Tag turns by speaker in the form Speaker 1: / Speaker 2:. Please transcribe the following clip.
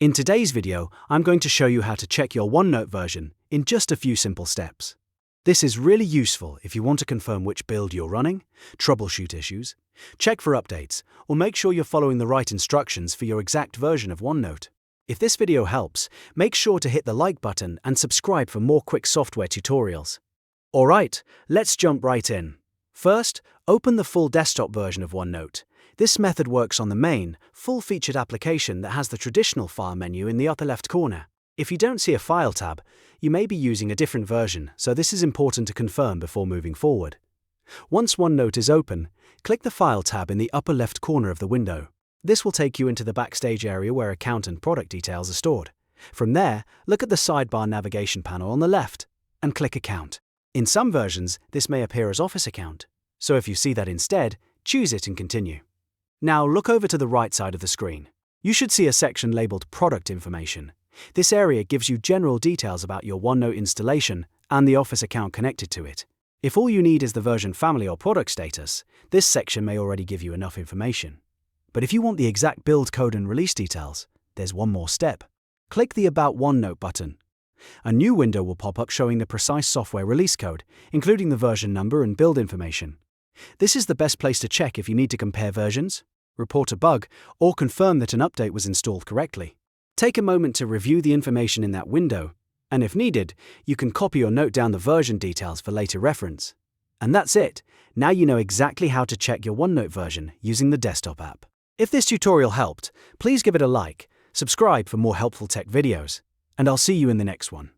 Speaker 1: In today's video, I'm going to show you how to check your OneNote version in just a few simple steps. This is really useful if you want to confirm which build you're running, troubleshoot issues, check for updates, or make sure you're following the right instructions for your exact version of OneNote. If this video helps, make sure to hit the like button and subscribe for more quick software tutorials. Alright, let's jump right in. First, open the full desktop version of OneNote. This method works on the main, full-featured application that has the traditional file menu in the upper left corner. If you don't see a File tab, you may be using a different version, so this is important to confirm before moving forward. Once OneNote is open, click the File tab in the upper left corner of the window. This will take you into the Backstage area where account and product details are stored. From there, look at the sidebar navigation panel on the left and click Account. In some versions, this may appear as Office Account, so if you see that instead, choose it and continue. Now look over to the right side of the screen. You should see a section labeled Product Information. This area gives you general details about your OneNote installation and the Office account connected to it. If all you need is the version family or product status, this section may already give you enough information. But if you want the exact build code and release details, there's one more step. Click the About OneNote button. A new window will pop up showing the precise software release code, including the version number and build information. This is the best place to check if you need to compare versions, report a bug, or confirm that an update was installed correctly. Take a moment to review the information in that window, and if needed, you can copy or note down the version details for later reference. And that's it. Now you know exactly how to check your OneNote version using the desktop app. If this tutorial helped, please give it a like, subscribe for more helpful tech videos, and I'll see you in the next one.